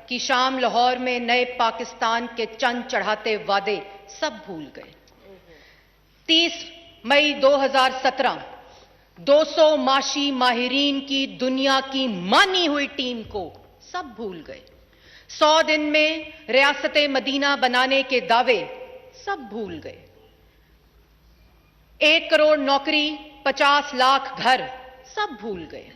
कि शाम लाहौर में नए पाकिस्तान के चंद चढ़ाते वादे सब भूल गए। 30 मई 2017 200 माशी माहिरीन की दुनिया की मानी हुई टीम को सब भूल गए। 100 दिन में रियासत मदीना बनाने के दावे सब भूल गए। 1 करोड़ नौकरी, 50 लाख घर सब भूल गए।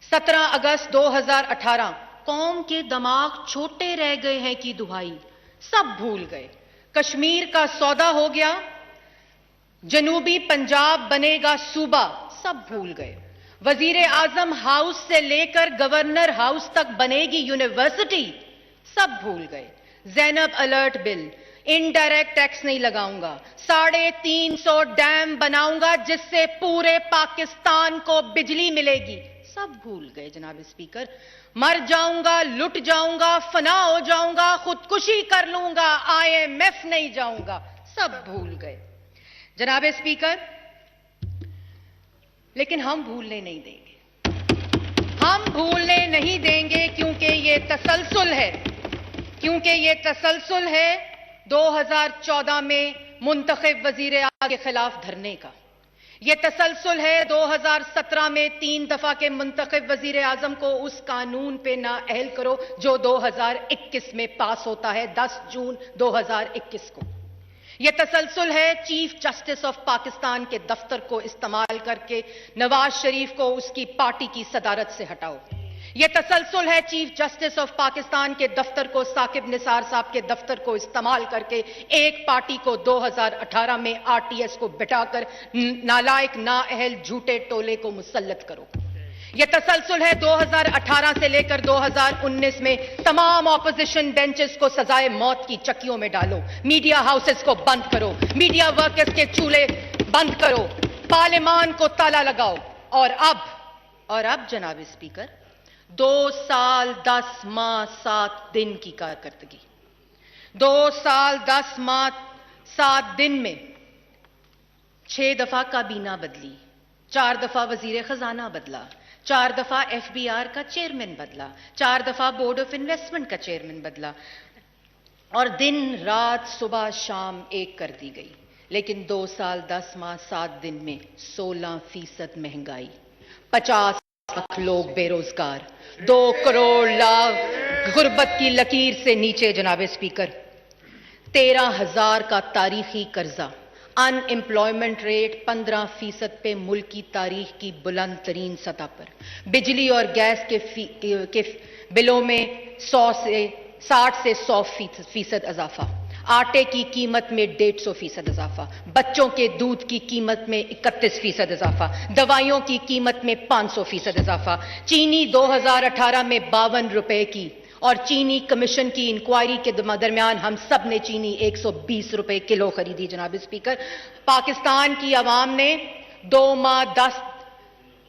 17 अगस्त 2018 कौम के दिमाग छोटे रह गए हैं की दुहाई सब भूल गए। कश्मीर का सौदा हो गया, जनूबी पंजाब बनेगा सूबा सब भूल गए। वजीर आजम हाउस से लेकर गवर्नर हाउस तक बनेगी यूनिवर्सिटी सब भूल गए। Zainab alert bill, indirect tax नहीं लगाऊंगा, 350 डैम बनाऊंगा जिससे पूरे पाकिस्तान को बिजली मिलेगी सब भूल गए। जनाब स्पीकर, मर जाऊंगा, लुट जाऊंगा, फना हो जाऊंगा, खुदकुशी कर लूंगा, IMF नहीं जाऊंगा सब भूल गए। जनाब स्पीकर, लेकिन हम भूलने नहीं देंगे, हम भूलने नहीं देंगे क्योंकि ये तसलसल है 2014 में मुंतखब वजीर आज़म के खिलाफ धरने का। यह तसलसल है 2017 में 3 दफा के मुंतखब वजीर आजम को उस कानून पे नाअहल करो जो 2021 में पास होता है 10 जून 2021 को। यह तसलसल है चीफ जस्टिस ऑफ पाकिस्तान के दफ्तर को इस्तेमाल करके नवाज शरीफ को उसकी पार्टी की सदारत से हटाओ। यह तसलसल है चीफ जस्टिस ऑफ पाकिस्तान के दफ्तर को साकिब निसार साहब के दफ्तर को इस्तेमाल करके एक पार्टी को 2018 में RTS को बिठाकर नालायक नाअहल झूठे टोले को मुसल्लत करो। यह तसलसल है 2018 से लेकर 2019 में तमाम ऑपोजिशन बेंचेस को सजाए मौत की चक्कियों में डालो, मीडिया हाउसेस को बंद करो, मीडिया वर्कर्स के चूल्हे बंद करो, पार्लियामान को ताला लगाओ। और अब जनाब स्पीकर, 2 साल 10 माह 7 दिन की कारकर्दगी, 2 साल 10 माह 7 दिन में 6 दफा काबीना बदली, 4 दफा वजीर खजाना बदला, 4 दफा FBR का चेयरमैन बदला, 4 दफा बोर्ड ऑफ इन्वेस्टमेंट का चेयरमैन बदला और दिन रात सुबह शाम एक कर दी गई। लेकिन 2 साल 10 माह 7 दिन में 16% महंगाई, 50 लाख लोग बेरोजगार, 2 करोड़ लाख गुर्बत की लकीर से नीचे। जनाब स्पीकर, 13,000 का तारीखी कर्जा, अनएम्प्लॉयमेंट रेट 15% पे मुल्क की तारीख की बुलंद तरीन सतह पर, बिजली और गैस के बिलों में 60 से 100% इजाफा, आटे की कीमत में 150% इजाफा, बच्चों के दूध की कीमत में 31% इजाफा, दवाइयों की कीमत में 500% इजाफा, चीनी 2018 में 52 रुपए की और चीनी कमीशन की इंक्वायरी के दरमियान हम सब ने चीनी 120 रुपए किलो खरीदी। जनाब स्पीकर, पाकिस्तान की आवाम ने 2 माह 10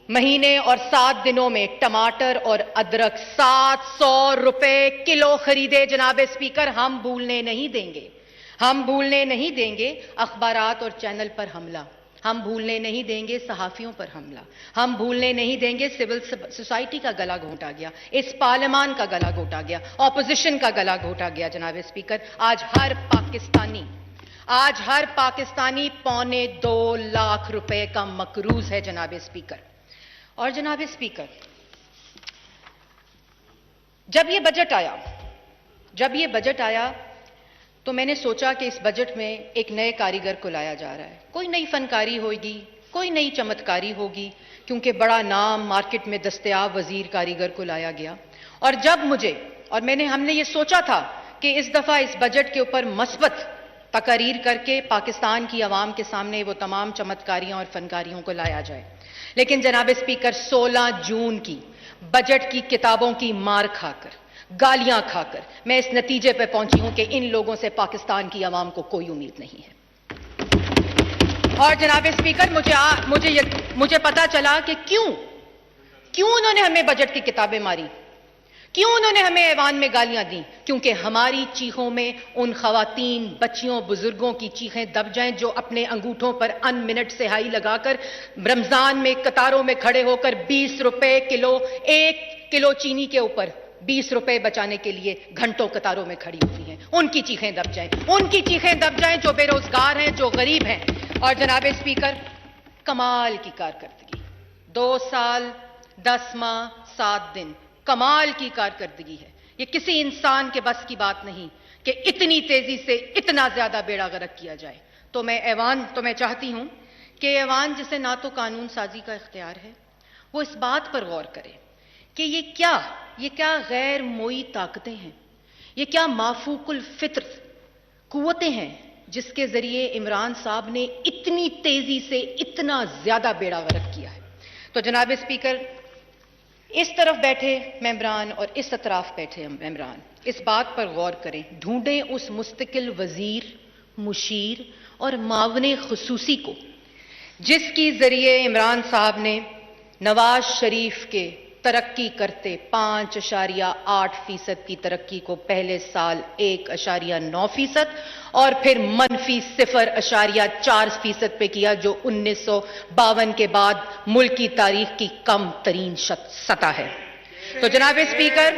महीने और 7 दिनों में टमाटर और अदरक 700 रुपए किलो खरीदे। जनाब स्पीकर, हम भूलने नहीं देंगे, हम भूलने नहीं देंगे अखबारात और चैनल पर हमला, हम भूलने नहीं देंगे सहाफियों पर हमला, हम भूलने नहीं देंगे सिविल सोसाइटी का गला घोटा गया, इस पार्लियामान का गला घोटा गया, ऑपोजिशन का गला घोटा गया। जनाब स्पीकर, आज हर पाकिस्तानी 2.25 लाख रुपए का मकरूज है। जनाब स्पीकर, और जनाब स्पीकर, जब ये बजट आया तो मैंने सोचा कि इस बजट में एक नए कारीगर को लाया जा रहा है, कोई नई फनकारी होगी, कोई नई चमत्कारी होगी, क्योंकि बड़ा नाम मार्केट में दस्तयाब वजीर कारीगर को लाया गया। और जब हमने ये सोचा था कि इस दफा इस बजट के ऊपर मस्बत तकारीर करके पाकिस्तान की आवाम के सामने वो तमाम चमत्कारियां और फनकारियों को लाया जाए, लेकिन जनाब स्पीकर 16 जून की बजट की किताबों की मार खाकर, गालियां खाकर मैं इस नतीजे पर पहुंची हूं कि इन लोगों से पाकिस्तान की आवाम को कोई उम्मीद नहीं है। और जनाब स्पीकर, मुझे पता चला कि क्यों उन्होंने हमें बजट की किताबें मारी, क्यों उन्होंने हमें ऐवान में गालियां दी, क्योंकि हमारी चीखों में उन खवातीन, बच्चियों, बुजुर्गों की चीखें दब जाएं जो अपने अंगूठों पर अनमिनट सिहाई लगाकर रमजान में कतारों में खड़े होकर 20 रुपए किलो 1 किलो चीनी के ऊपर 20 रुपए बचाने के लिए घंटों कतारों में खड़ी हुई हैं। उनकी चीखें दब जाएं, उनकी चीखें दब जाएं जो बेरोजगार हैं, जो गरीब हैं। और जनाब स्पीकर, कमाल की कारकर्दगी, 2 साल 10 माह 7 दिन, कमाल की कारकर्दगी है। ये किसी इंसान के बस की बात नहीं कि इतनी तेजी से इतना ज्यादा बेड़ा गर्क किया जाए। तो मैं चाहती हूं कि ऐवान, जिसे ना तो कानून साजी का इख्तियार है, वो इस बात पर गौर करे कि ये क्या गैर मोई ताकतें हैं, ये क्या माफूकुल फित्र कुव्वतें हैं जिसके जरिए इमरान साहब ने इतनी तेजी से इतना ज्यादा बेड़ा गर्क किया है। तो जनाब स्पीकर, इस तरफ बैठे मेंबरान और इस अतराफ बैठे मेंबरान इस बात पर गौर करें, ढूंढें उस मुस्तकिल वजीर, मुशीर और मावने खुसूसी को जिसकी जरिए इमरान साहब ने नवाज शरीफ के तरक्की करते 5.8% की तरक्की को पहले साल 1.9% और फिर मनफी 0.4% पे किया, जो 1952 के बाद मुल्क की तारीख की कम तरीन सतह है। तो जनाब स्पीकर,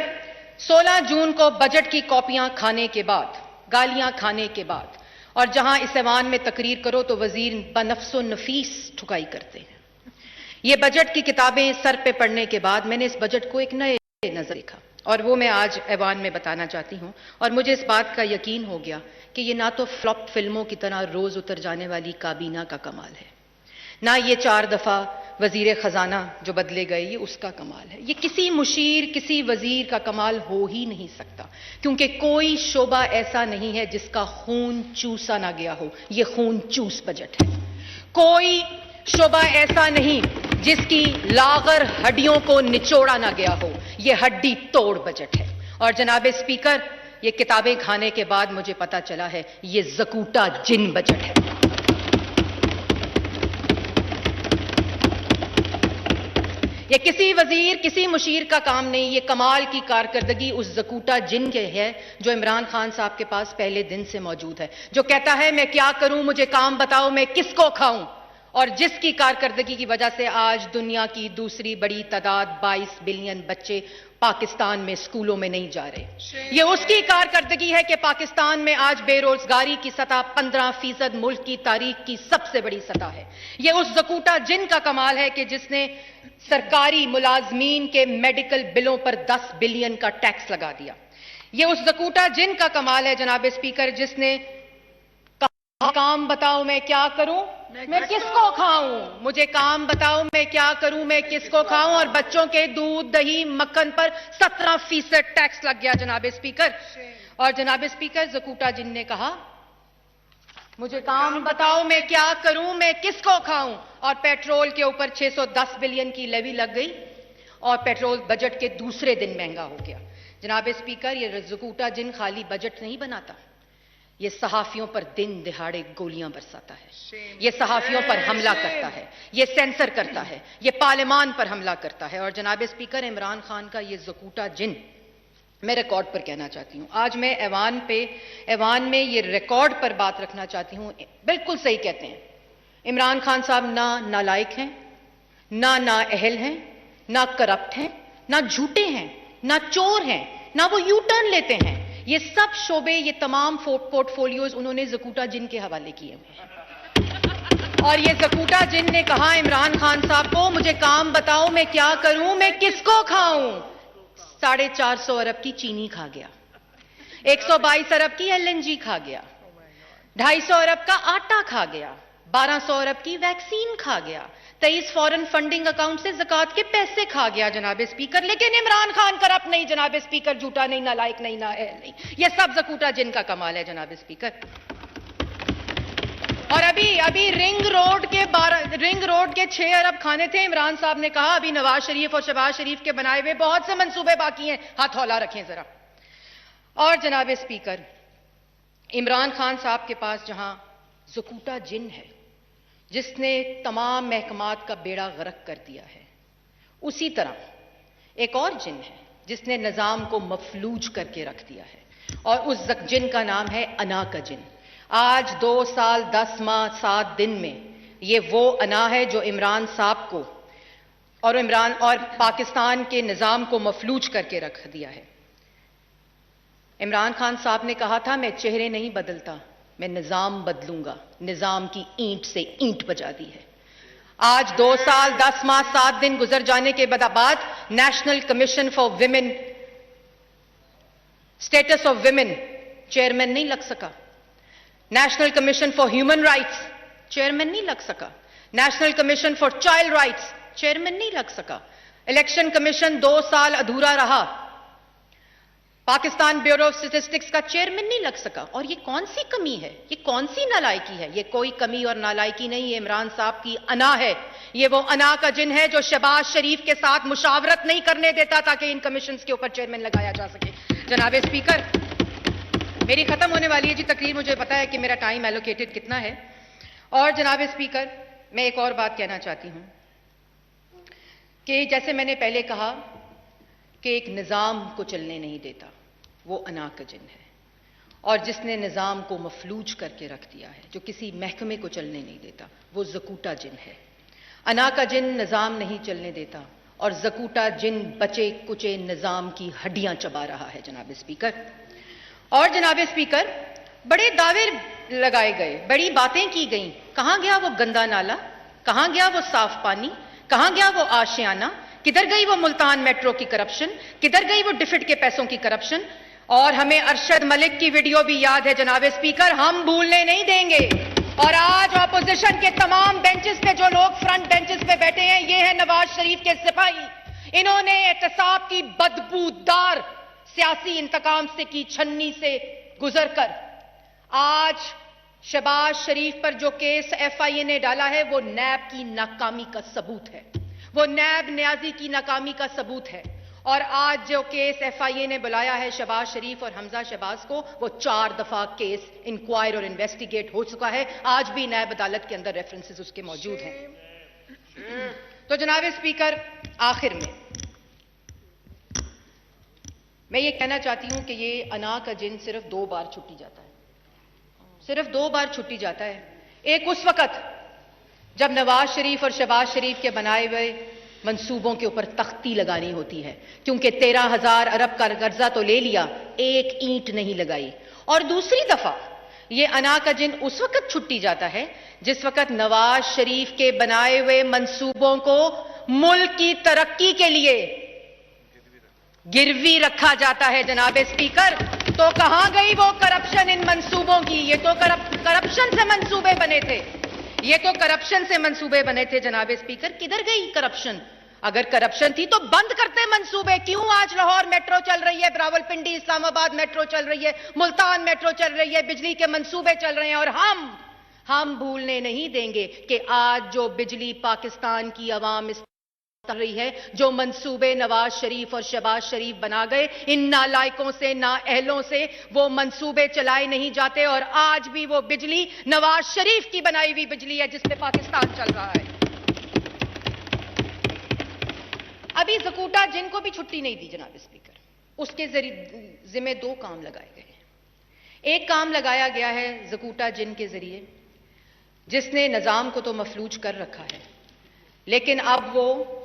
16 जून को बजट की कॉपियां खाने के बाद, गालियां खाने के बाद, और जहां इस ऐवान में तकरीर करो तो वजीर बनफ्सो नफीस ठुकाई करते हैं। ये बजट की किताबें सर पे पढ़ने के बाद मैंने इस बजट को एक नए नजर देखा और वो मैं आज ऐवान में बताना चाहती हूं। और मुझे इस बात का यकीन हो गया कि ये ना तो फ्लॉप फिल्मों की तरह रोज उतर जाने वाली काबीना का कमाल है, ना ये 4 दफा वजीर खजाना जो बदले गए ये उसका कमाल है। ये किसी मुशीर, किसी वजीर का कमाल हो ही नहीं सकता, क्योंकि कोई शोबा ऐसा नहीं है जिसका खून चूसा ना गया हो। ये खून चूस बजट है। कोई शोबा ऐसा नहीं जिसकी लागर हड्डियों को निचोड़ा ना गया हो। ये हड्डी तोड़ बजट है। और जनाब स्पीकर, ये किताबें खाने के बाद मुझे पता चला है ये ज़कूटा जिन बजट है। ये किसी वजीर, किसी मुशीर का काम नहीं। ये कमाल की कारकर्दगी उस ज़कूटा जिन के है जो इमरान खान साहब के पास पहले दिन से मौजूद है, जो कहता है मैं क्या करूं, मुझे काम बताओ, मैं किसको खाऊं, और जिसकी कारकर्दगी की वजह से आज दुनिया की दूसरी बड़ी तादाद 22 बिलियन बच्चे पाकिस्तान में स्कूलों में नहीं जा रहे। ये उसकी कारकर्दगी है कि पाकिस्तान में आज बेरोजगारी की सतह 15% मुल्क की तारीख की सबसे बड़ी सतह है। ये उस ज़कूटा जिन का कमाल है कि जिसने सरकारी मुलाजमीन के मेडिकल बिलों पर 10 बिलियन का टैक्स लगा दिया। ये उस ज़कूटा जिन का कमाल है जनाब स्पीकर जिसने काम बताओ मैं क्या करूं, मैं किसको खाऊं, मुझे काम बताओ मैं क्या करूं, मैं किसको खाऊं, और बच्चों के दूध, दही, मक्खन पर 17% टैक्स लग गया जनाब स्पीकर। और जनाब स्पीकर, ज़कूटा जिन ने कहा मुझे काम बताओ मैं क्या करूं, मैं किसको खाऊं, और पेट्रोल के ऊपर 610 बिलियन की लेवी लग गई और पेट्रोल बजट के दूसरे दिन महंगा हो गया। जनाब स्पीकर, ये ज़कूटा जिन खाली बजट नहीं बनाता, ये सहाफियों पर दिन दिहाड़े गोलियां बरसाता है, ये सहाफियों पर हमला करता है, ये सेंसर करता है, ये पार्लियामान पर हमला करता है। और जनाब स्पीकर, इमरान खान का ये ज़कूटा जिन मैं रिकॉर्ड पर कहना चाहती हूं। आज मैं ऐवान में ये रिकॉर्ड पर बात रखना चाहती हूं। बिल्कुल सही कहते हैं, इमरान खान साहब ना नालायक हैं, ना नाअहल हैं, ना करप्ट हैं, ना झूठे हैं, ना चोर हैं, ना वो यू टर्न लेते हैं। ये सब शोबे, ये तमाम पोर्टफोलियोज उन्होंने ज़कूटा जिन के हवाले किए हुए। और ये ज़कूटा जिन ने कहा इमरान खान साहब को मुझे काम बताओ मैं क्या करूं, मैं किसको खाऊं। 450 अरब की चीनी खा गया, 122 अरब की LNG खा गया, 250 अरब का आटा खा गया, 1200 अरब की वैक्सीन खा गया, 23 फॉरेन फंडिंग अकाउंट से ज़कात के पैसे खा गया जनाब स्पीकर। लेकिन इमरान खान करप्ट नहीं जनाब स्पीकर, झूठा नहीं, नालायक नहीं, नाअहल नहीं। यह सब ज़कूटा जिन का कमाल है जनाब स्पीकर। और अभी रिंग रोड के 6 अरब खाने थे। इमरान साहब ने कहा अभी नवाज शरीफ और शहबाज शरीफ के बनाए हुए बहुत से मंसूबे बाकी हैं, हाथ हौला रखें जरा। और जनाब स्पीकर, इमरान खान साहब के पास जहां ज़कूटा जिन है जिसने तमाम महकमात का बेड़ा गर्क कर दिया है, उसी तरह एक और जिन है जिसने निजाम को मफलूज करके रख दिया है, और उस जिन का नाम है अना का जिन। आज 2 साल 10 माह 7 दिन में ये वो अना है जो इमरान साहब को और पाकिस्तान के निजाम को मफलूज करके रख दिया है। इमरान खान साहब ने कहा था, मैं चेहरे नहीं बदलता, मैं निजाम बदलूंगा। निजाम की ईंट से ईंट बजा दी है। आज 2 साल 10 माह 7 दिन गुजर जाने के बाद national commission for women, status of women chairman नहीं लग सका। National commission for human rights chairman नहीं लग सका। National commission for child rights chairman नहीं लग सका। इलेक्शन कमीशन 2 साल अधूरा रहा। पाकिस्तान ब्यूरो ऑफ स्टैटिस्टिक्स का चेयरमैन नहीं लग सका। और ये कौन सी कमी है, ये कौन सी नालायकी है? ये कोई कमी और नालायकी नहीं है, इमरान साहब की अना है। ये वो अना का जिन है जो शहबाज शरीफ के साथ मुशावरत नहीं करने देता ताकि इन कमीशंस के ऊपर चेयरमैन लगाया जा सके। जनाब स्पीकर, मेरी खत्म होने वाली है जी तकरीर, मुझे पता है कि मेरा टाइम एलोकेटेड कितना है। और जनाब स्पीकर, मैं एक और बात कहना चाहती हूं कि जैसे मैंने पहले कहा कि एक निजाम को चलने नहीं देता, वो अना का जिन है। और जिसने निजाम को मफलूज करके रख दिया है, जो किसी महकमे को चलने नहीं देता, वो ज़कूटा जिन है। अना का जिन निजाम नहीं चलने देता और ज़कूटा जिन बचे कुचे निजाम की हड्डियां चबा रहा है। जनाब स्पीकर, और जनाब स्पीकर, बड़े दावे लगाए गए, बड़ी बातें की गई। कहां गया वो गंदा नाला, कहां गया वो साफ पानी, कहां गया वो आशियाना, किधर गई वो मुल्तान मेट्रो की करप्शन, किधर गई वो डिफिड के पैसों की करप्शन। और हमें अरशद मलिक की वीडियो भी याद है। जनाब स्पीकर, हम भूलने नहीं देंगे। और आज ऑपोजिशन के तमाम बेंचेस पे जो लोग फ्रंट बेंचेस पे बैठे हैं, ये है नवाज शरीफ के सिपाही। इन्होंने एहतसाब की बदबूदार सियासी इंतकाम से की छन्नी से गुजरकर आज शहबाज शरीफ पर जो केस FIA ने डाला है, वो नैब की नाकामी का सबूत है, वो नैब न्याजी की नाकामी का सबूत है। और आज जो केस FIA ने बुलाया है शहबाज शरीफ और हमजा शहबाज को, वो 4 दफा केस इंक्वायर और इन्वेस्टिगेट हो चुका है। आज भी नैब अदालत के अंदर रेफरेंसेस उसके मौजूद हैं। तो जनाब स्पीकर, आखिर में मैं ये कहना चाहती हूं कि ये अना का जिन सिर्फ 2 बार छुट्टी जाता है, सिर्फ 2 बार छुट्टी जाता है। एक उस वक्त जब नवाज शरीफ और शहबाज शरीफ के बनाए हुए मंसूबों के ऊपर तख्ती लगानी होती है, क्योंकि 13,000 अरब का कर्जा तो ले लिया, एक ईंट नहीं लगाई। और दूसरी दफा ये अना का जिन उस वक्त छुट्टी जाता है जिस वक्त नवाज शरीफ के बनाए हुए मंसूबों को मुल्क की तरक्की के लिए गिरवी रखा जाता है। जनाब स्पीकर, तो कहां गई वो करप्शन इन मंसूबों की? ये तो करप्शन से मंसूबे बने थे, ये तो करप्शन से मंसूबे बने थे। जनाब स्पीकर, किधर गई करप्शन? अगर करप्शन थी तो बंद करते मंसूबे। क्यों आज लाहौर मेट्रो चल रही है, रावलपिंडी इस्लामाबाद मेट्रो चल रही है, मुल्तान मेट्रो चल रही है, बिजली के मंसूबे चल रहे हैं। और हम भूलने नहीं देंगे कि आज जो बिजली पाकिस्तान की आवाम रही है, जो मंसूबे नवाज शरीफ और शहबाज शरीफ बना गए, इन नालायकों से, नाअहलों से वो मंसूबे चलाए नहीं जाते। और आज भी वो बिजली नवाज शरीफ की बनाई हुई बिजली है जिस पे पाकिस्तान चल रहा है। अभी ज़कूटा जिन को भी छुट्टी नहीं दी जनाब स्पीकर, उसके जिम्मे 2 काम लगाए गए। एक काम लगाया गया है ज़कूटा जिन के जरिए, जिसने निजाम को तो मफलूज कर रखा है, लेकिन अब वो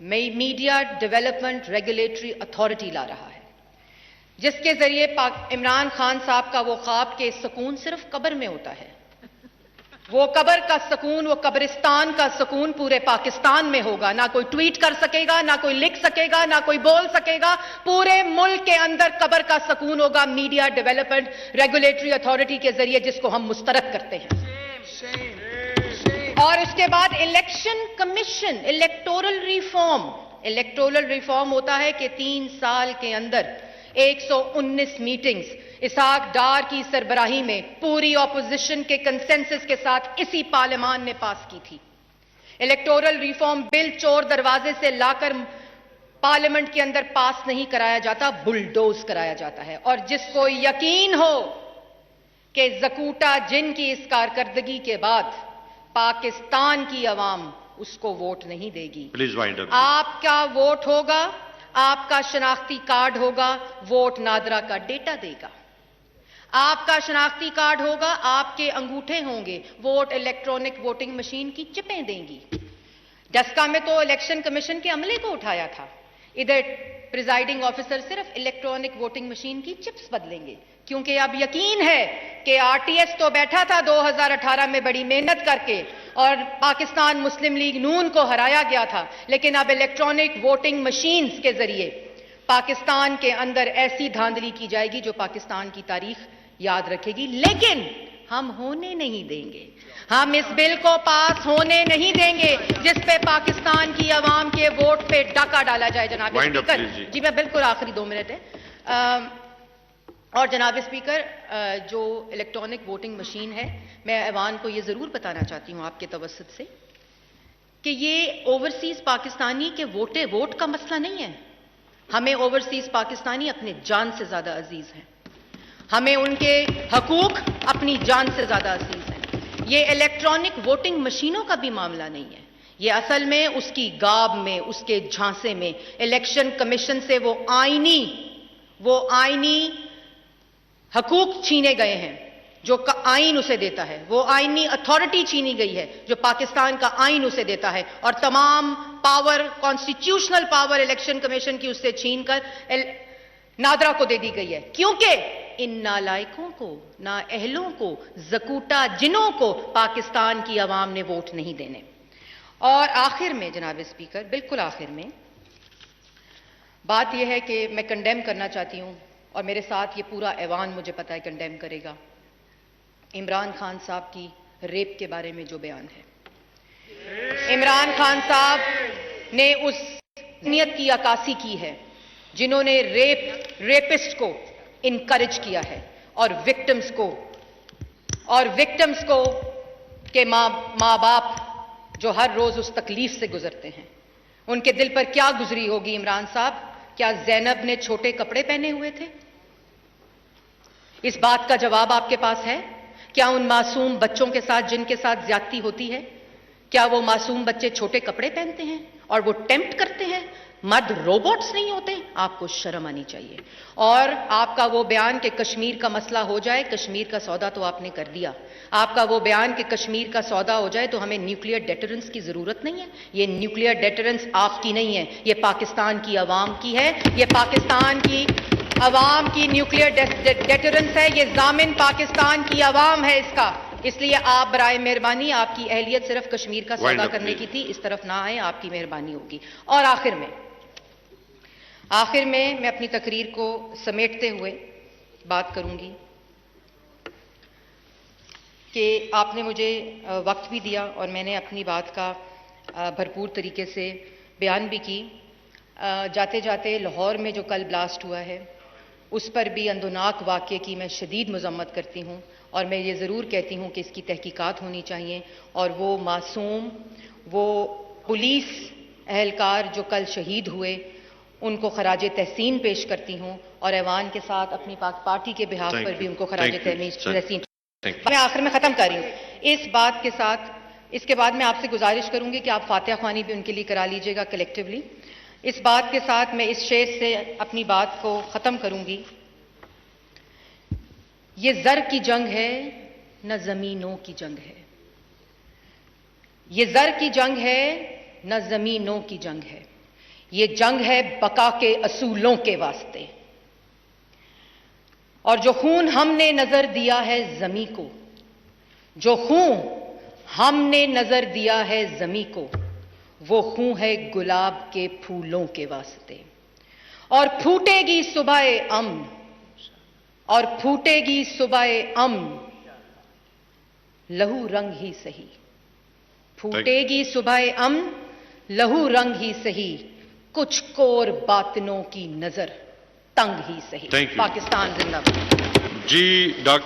मीडिया डेवलपमेंट रेगुलेटरी अथॉरिटी ला रहा है, जिसके जरिए इमरान खान साहब का वो ख्वाब के सुकून सिर्फ कब्र में होता है, वो कब्र का सुकून, वो कब्रिस्तान का सुकून पूरे पाकिस्तान में होगा। ना कोई ट्वीट कर सकेगा, ना कोई लिख सकेगा, ना कोई बोल सकेगा। पूरे मुल्क के अंदर कब्र का सुकून होगा मीडिया डेवलपमेंट रेगुलेटरी अथॉरिटी के जरिए, जिसको हम मुस्तरद करते हैं। और उसके बाद इलेक्शन कमीशन, इलेक्टोरल रिफॉर्म होता है कि 3 साल के अंदर 119 मीटिंग्स इसहाक डार की सरबराही में पूरी ऑपोजिशन के कंसेंसस के साथ इसी पार्लियामान ने पास की थी। इलेक्टोरल रिफॉर्म बिल चोर दरवाजे से लाकर पार्लियामेंट के अंदर पास नहीं कराया जाता, बुलडोज कराया जाता है। और जिसको यकीन हो कि ज़कूटा जिन की इस कारकर्दगी के बाद पाकिस्तान की अवाम उसको वोट नहीं देगी। Please wind up. आपका वोट होगा, आपका शनाख्ती कार्ड होगा, वोट नादरा का डेटा देगा। आपका शनाख्ती कार्ड होगा, आपके अंगूठे होंगे, वोट इलेक्ट्रॉनिक वोटिंग मशीन की चिपें देंगी। डस्का में तो इलेक्शन कमीशन के अमले को उठाया था, इधर प्रिजाइडिंग ऑफिसर सिर्फ इलेक्ट्रॉनिक वोटिंग मशीन की चिप्स बदलेंगे, क्योंकि अब यकीन है कि आरटीएस तो बैठा था 2018 में बड़ी मेहनत करके और पाकिस्तान मुस्लिम लीग नून को हराया गया था, लेकिन अब इलेक्ट्रॉनिक वोटिंग मशीन्स के जरिए पाकिस्तान के अंदर ऐसी धांधली की जाएगी जो पाकिस्तान की तारीख याद रखेगी। लेकिन हम होने नहीं देंगे, हम इस बिल को पास होने नहीं देंगे जिस पे पाकिस्तान की आवाम के वोट पे डाका डाला जाए। जनाब स्पीकर जी, मैं बिल्कुल आखिरी 2 मिनट है। और जनाब स्पीकर, जो इलेक्ट्रॉनिक वोटिंग मशीन है, मैं ऐवान को यह जरूर बताना चाहती हूं आपके तवस्सुत से कि ये ओवरसीज पाकिस्तानी के वोट का मसला नहीं है। हमें ओवरसीज पाकिस्तानी अपने जान से ज्यादा अजीज हैं, हमें उनके हकूक अपनी जान से ज्यादा अजीज हैं। ये इलेक्ट्रॉनिक वोटिंग मशीनों का भी मामला नहीं है, ये असल में उसकी गाब में, उसके झांसे में इलेक्शन कमीशन से वो आईनी हकूक छीने गए हैं जो आइन उसे देता है, वो आईनी अथॉरिटी छीनी गई है जो पाकिस्तान का आइन उसे देता है, और तमाम power, constitutional power election commission की उससे छीनकर नादरा को दे दी गई है, क्योंकि इन नालायकों को, नाअहलों को, जकूटा जिनों को पाकिस्तान की आवाम ने वोट नहीं देने। और आखिर में जनाब स्पीकर, बिल्कुल आखिर में बात यह है कि मैं कंडेम करना चाहती हूं, और मेरे साथ ये पूरा ऐवान मुझे पता है कंडेम करेगा, इमरान खान साहब की रेप के बारे में जो बयान है। इमरान खान साहब ने उस नियत की अक्कासी की है जिन्होंने रेपिस्ट को इनकरेज किया है, और विक्टिम्स को के माँ बाप जो हर रोज उस तकलीफ से गुजरते हैं, उनके दिल पर क्या गुजरी होगी इमरान साहब? क्या जैनब ने छोटे कपड़े पहने हुए थे? इस बात का जवाब आपके पास है? क्या उन मासूम बच्चों के साथ जिनके साथ ज्यादती होती है, क्या वो मासूम बच्चे छोटे कपड़े पहनते हैं और वो टेम्प्ट करते हैं? मर्द रोबोट्स नहीं होते? आपको शर्म आनी चाहिए। और आपका वो बयान कि कश्मीर का मसला हो जाए, कश्मीर का सौदा तो आपने कर दिया। आपका वो बयान कि कश्मीर का सौदा हो जाए तो हमें न्यूक्लियर डेटरेंस की जरूरत नहीं है। ये न्यूक्लियर डेटरेंस आपकी नहीं है, ये पाकिस्तान की आवाम की है। ये पाकिस्तान की आवाम की न्यूक्लियर डेटरेंस है, ये जामिन पाकिस्तान की आवाम है इसका। इसलिए आप बराए मेहरबानी, आपकी अहलियत सिर्फ कश्मीर का सौदा करने की थी, इस तरफ ना आए, आपकी मेहरबानी होगी। और आखिर में मैं अपनी तकरीर को समेटते हुए बात करूंगी कि आपने मुझे वक्त भी दिया और मैंने अपनी बात का भरपूर तरीके से बयान भी की। जाते जाते लाहौर में जो कल ब्लास्ट हुआ है उस पर भी अंदोनाक वाक़ये की मैं शदीद मज़म्मत करती हूँ, और मैं ये ज़रूर कहती हूँ कि इसकी तहकीकात होनी चाहिए, और वो मासूम, वो पुलिस एहलकार जो कल शहीद हुए उनको खराजे तहसीन पेश करती हूँ, और ऐवान के साथ अपनी पार्टी के बिहाफ पर भी उनको खराजे तहसीन। मैं आखिर में ख़त्म कर रही हूँ इस बात के साथ। इसके बाद मैं आपसे गुजारिश करूंगी कि आप फातिहा ख्वानी भी उनके लिए करा लीजिएगा कलेक्टिवली। इस बात के साथ मैं इस शेर से अपनी बात को ख़त्म करूंगी। ये ज़र की जंग है न ज़मीनों की जंग है, ये ज़र की जंग है न ज़मीनों की जंग है, ये जंग है बका के असूलों के वास्ते। और जो खून हमने नजर दिया है ज़मी को, जो खून हमने नजर दिया है ज़मी को, वो खून है गुलाब के फूलों के वास्ते। और फूटेगी सुबह अमन, और फूटेगी सुबह अमन, लहू रंग ही सही, फूटेगी सुबह अमन, लहू रंग ही सही, कुछ कोर बातनों की नजर तंग ही सही। पाकिस्तान जिंदाबाद। जी डॉक्टर